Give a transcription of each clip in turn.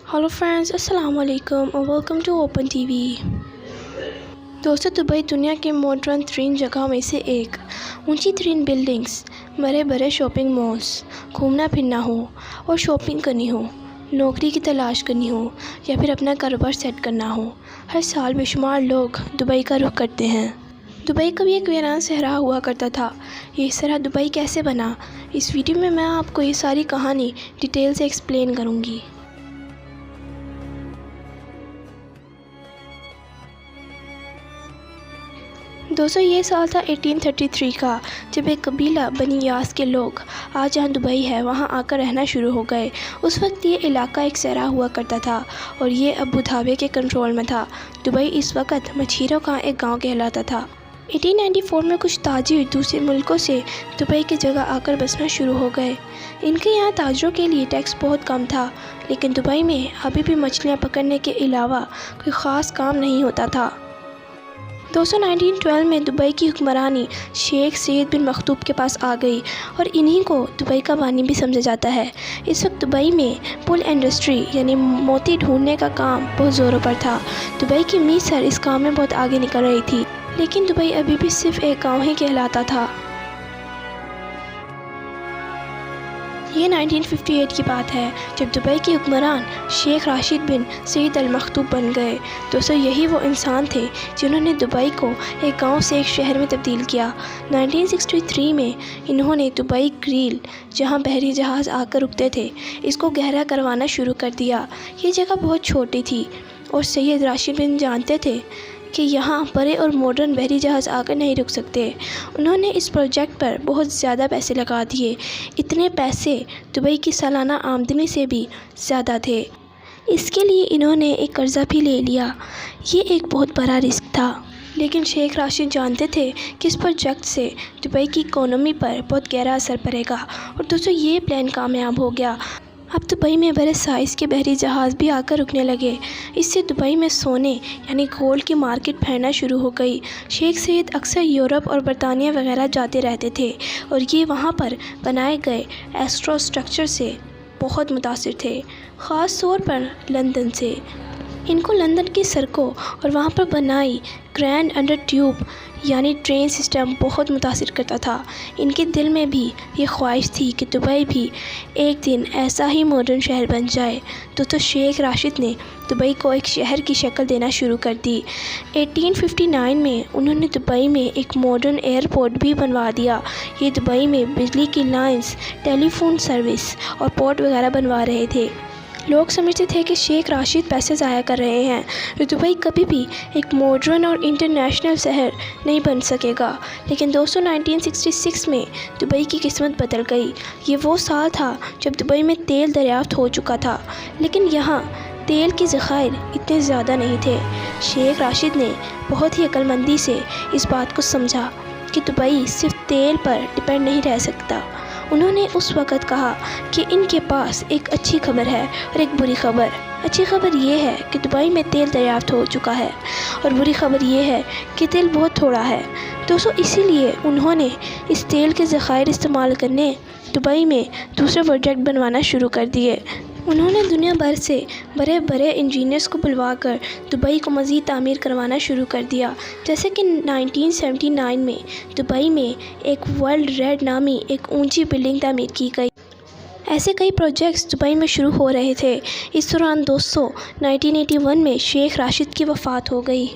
Hello friends, अस्सलाम वालेकुम और वेलकम टू ओपन टीवी। दोस्तों, दुबई दुनिया के मॉडर्न तरीन जगहों में से एक। ऊंची तरीन बिल्डिंग्स, बड़े बड़े शॉपिंग मॉल्स, घूमना फिरना हो और शॉपिंग करनी हो, नौकरी की तलाश करनी हो या फिर अपना कारोबार सेट करना हो, हर साल बेशुमार लोग दुबई का रुख करते हैं। दुबई कभी एक वीरान सहरा हुआ करता था। ये सहरा दुबई कैसे बना, इस वीडियो में मैं आपको ये सारी कहानी डिटेल से एक्सप्लेन करूँगी। दोस्तों, ये साल था 1833 का, जब एक कबीला बनी यास के लोग आज जहाँ दुबई है वहाँ आकर रहना शुरू हो गए। उस वक्त ये इलाका एक सहरा हुआ करता था और ये अबू धाबी के कंट्रोल में था। दुबई इस वक्त मछीरों का एक गांव कहलाता था। 1894 में कुछ ताजिर दूसरे मुल्कों से दुबई की जगह आकर बसना शुरू हो गए। इनके यहाँ ताजरों के लिए टैक्स बहुत कम था, लेकिन दुबई में अभी भी मछलियाँ पकड़ने के अलावा कोई ख़ास काम नहीं होता था। दोस्तों, 1912 में दुबई की हुक्मरानी शेख सैयद बिन मखतूब के पास आ गई और इन्हीं को दुबई का बानी भी समझा जाता है। इस वक्त दुबई में पुल इंडस्ट्री यानी मोती ढूंढने का काम बहुत ज़ोरों पर था। दुबई की मिस्र इस काम में बहुत आगे निकल रही थी, लेकिन दुबई अभी भी सिर्फ एक गाँव ही कहलाता था। ये 1958 की बात है, जब दुबई के हुक्मरान शेख राशिद बिन सईद अल मखतूब बन गए। दोस्तों, यही वो इंसान थे जिन्होंने दुबई को एक गांव से एक शहर में तब्दील किया। 1963 में इन्होंने दुबई ग्रिल, जहां बहरी जहाज़ आकर रुकते थे, इसको गहरा करवाना शुरू कर दिया। ये जगह बहुत छोटी थी और सैयद राशिद बिन जानते थे कि यहाँ बड़े और मॉडर्न बहरी जहाज़ आकर नहीं रुक सकते। उन्होंने इस प्रोजेक्ट पर बहुत ज़्यादा पैसे लगा दिए। इतने पैसे दुबई की सालाना आमदनी से भी ज़्यादा थे। इसके लिए इन्होंने एक कर्ज़ा भी ले लिया। ये एक बहुत बड़ा रिस्क था, लेकिन शेख राशिद जानते थे कि इस प्रोजेक्ट से दुबई की इकोनॉमी पर बहुत गहरा असर पड़ेगा। और दोस्तों, ये प्लान कामयाब हो गया। अब दुबई में बड़े साइज़ के बहरी जहाज़ भी आकर रुकने लगे। इससे दुबई में सोने यानी गोल्ड की मार्केट फैलना शुरू हो गई। शेख सैयद अक्सर यूरोप और बरतानिया वगैरह जाते रहते थे और ये वहाँ पर बनाए गए एस्ट्रो स्ट्रक्चर से बहुत मुतासिर थे, ख़ास तौर पर लंदन से। इनको लंदन की सड़कों और वहाँ पर बनाई ग्रैंड अंडर ट्यूब यानी ट्रेन सिस्टम बहुत मुतासिर करता था। इनके दिल में भी ये ख्वाहिश थी कि दुबई भी एक दिन ऐसा ही मॉडर्न शहर बन जाए। तो शेख राशिद ने दुबई को एक शहर की शक्ल देना शुरू कर दी। 1859 में उन्होंने दुबई में एक मॉडर्न एयरपोर्ट भी बनवा दिया। ये दुबई में बिजली की लाइंस, टेलीफोन सर्विस और पोर्ट वगैरह बनवा रहे थे। लोग समझते थे कि शेख राशिद पैसे ज़ाया कर रहे हैं, तो दुबई कभी भी एक मॉडर्न और इंटरनेशनल शहर नहीं बन सकेगा। लेकिन दोस्तों, 1966 में दुबई की किस्मत बदल गई। ये वो साल था जब दुबई में तेल दरियाफ्त हो चुका था, लेकिन यहाँ तेल के ज़खायर इतने ज़्यादा नहीं थे। शेख राशिद ने बहुत ही अक्लमंदी से इस बात को समझा कि दुबई सिर्फ तेल पर डिपेंड नहीं रह सकता। उन्होंने उस वक़्त कहा कि इनके पास एक अच्छी खबर है और एक बुरी खबर। अच्छी खबर ये है कि दुबई में तेल दरियाफ्त हो चुका है और बुरी खबर ये है कि तेल बहुत थोड़ा है। दोस्तों, इसीलिए उन्होंने इस तेल के ज़खायर इस्तेमाल करने दुबई में दूसरे प्रोजेक्ट बनवाना शुरू कर दिए। उन्होंने दुनिया भर से बड़े बड़े इंजीनियर्स को बुलवाकर दुबई को मज़ीद तामीर करवाना शुरू कर दिया। जैसे कि 1979 में दुबई में एक वर्ल्ड रेड नामी एक ऊंची बिल्डिंग तामीर की गई। ऐसे कई प्रोजेक्ट्स दुबई में शुरू हो रहे थे। इस दौरान दोस्तों, 1981 में शेख राशिद की वफ़ात हो गई।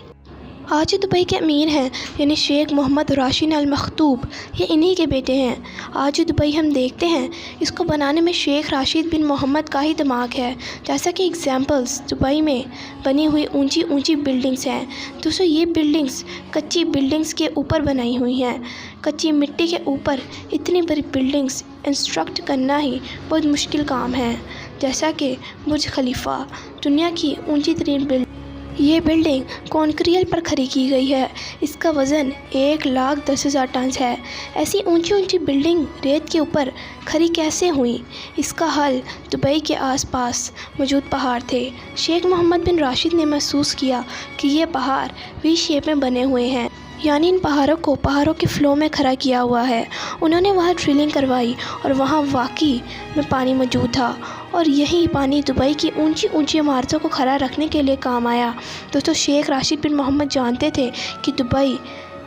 आज दुबई के अमीर हैं यानी शेख मोहम्मद राशिद अल मखतूब, ये इन्हीं के बेटे हैं। आज जो दुबई हम देखते हैं, इसको बनाने में शेख राशिद बिन मोहम्मद का ही दिमाग है। जैसा कि एग्जांपल्स दुबई में बनी हुई ऊंची ऊंची बिल्डिंग्स हैं। दोस्तों, ये बिल्डिंग्स कच्ची बिल्डिंग्स के ऊपर बनाई हुई हैं। कच्ची मिट्टी के ऊपर इतनी बड़ी बिल्डिंग्स इंस्ट्रक्ट करना ही बहुत मुश्किल काम है। जैसा कि बुर्ज खलीफा, दुनिया की ऊँची तरीन बिल्डिंग। ये बिल्डिंग कॉन्क्रीट पर खड़ी की गई है। इसका वज़न 1,10,000 टन है। ऐसी ऊंची ऊंची बिल्डिंग रेत के ऊपर खड़ी कैसे हुई? इसका हल दुबई के आसपास मौजूद पहाड़ थे। शेख मोहम्मद बिन राशिद ने महसूस किया कि ये पहाड़ वी शेप में बने हुए हैं। یعنی ان پہاڑوں کے فلو میں کھڑا کیا ہوا ہے۔ انہوں نے وہاں ڈرلنگ کروائی اور وہاں واقعی میں پانی موجود تھا، اور یہی پانی دبئی کی اونچی عمارتوں کو کھڑا رکھنے کے لیے کام آیا۔ دوستو، شیخ راشد بن محمد جانتے تھے کہ دبئی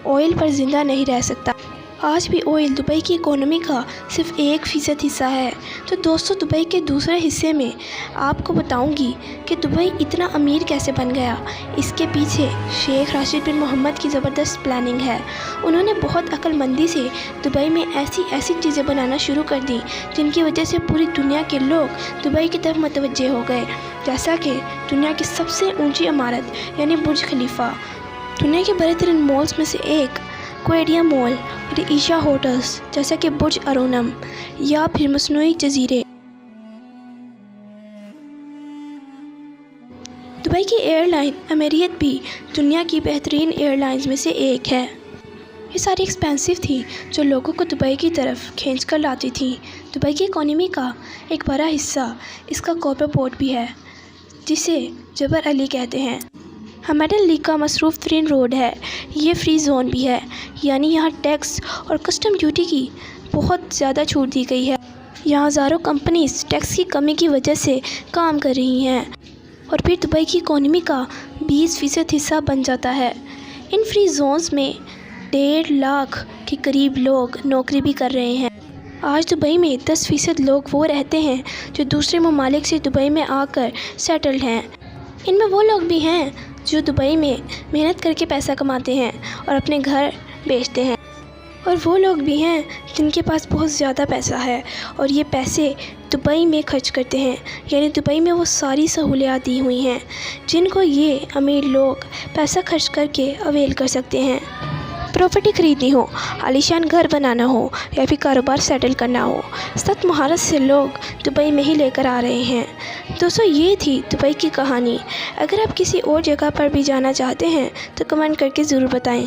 آئل پر زندہ نہیں رہ سکتا۔ آج بھی آئل دبئی کی اکانومی کا صرف 1% حصہ ہے۔ تو دوستو، دبئی کے دوسرے حصے میں آپ کو بتاؤں گی کہ دبئی اتنا امیر کیسے بن گیا۔ اس کے پیچھے شیخ راشد بن محمد کی زبردست پلاننگ ہے۔ انہوں نے بہت عقل مندی سے دبئی میں ایسی چیزیں بنانا شروع کر دیں جن کی وجہ سے پوری دنیا کے لوگ دبئی کی طرف متوجہ ہو گئے، جیسا کہ دنیا کی سب سے اونچی عمارت یعنی برج خلیفہ، دنیا کے بڑے ترین مالز میں سے ایک کوئیڈیا مال، اور ایشیا ہوٹلز جیسا کہ برج ارونم، یا پھر مصنوعی جزیرے۔ دبئی کی ایئر لائن امیریٹ بھی دنیا کی بہترین ایئر لائنز میں سے ایک ہے۔ یہ ساری ایکسپینسو تھی جو لوگوں کو دبئی کی طرف کھینچ کر لاتی تھیں۔ دبئی کی اکانومی کا ایک بڑا حصہ اس کا کارپور پورٹ بھی ہے، جسے جبل علی کہتے ہیں۔ ہمیڈن لیگ کا مصروف ترین روڈ ہے۔ یہ فری زون بھی ہے، یعنی یہاں ٹیکس اور کسٹم ڈیوٹی کی بہت زیادہ چھوٹ دی گئی ہے۔ یہاں ہزاروں کمپنیز ٹیکس کی کمی کی وجہ سے کام کر رہی ہیں، اور پھر دبئی کی اکانومی کا 20% حصہ بن جاتا ہے۔ ان فری زونز میں 1.5 لاکھ کے قریب لوگ نوکری بھی کر رہے ہیں۔ آج دبئی میں 10% لوگ وہ رہتے ہیں جو دوسرے ممالک سے دبئی میں آ کر سیٹلڈ ہیں۔ ان میں وہ لوگ بھی ہیں جو دبئی میں محنت کر کے پیسہ کماتے ہیں اور اپنے گھر بیچتے ہیں، اور وہ لوگ بھی ہیں جن کے پاس بہت زیادہ پیسہ ہے اور یہ پیسے دبئی میں خرچ کرتے ہیں، یعنی دبئی میں وہ ساری سہولیات دی ہوئی ہیں جن کو یہ امیر لوگ پیسہ خرچ کر کے اویل کر سکتے ہیں۔ پراپرٹی خریدنی ہو، عالیشان گھر بنانا ہو، یا پھر کاروبار سیٹل کرنا ہو، سخت مہارت سے لوگ دبئی میں ہی لے کر آ رہے ہیں۔ دوستو، یہ تھی دبئی کی کہانی۔ اگر آپ کسی اور جگہ پر بھی جانا چاہتے ہیں تو کمنٹ کر کے ضرور بتائیں۔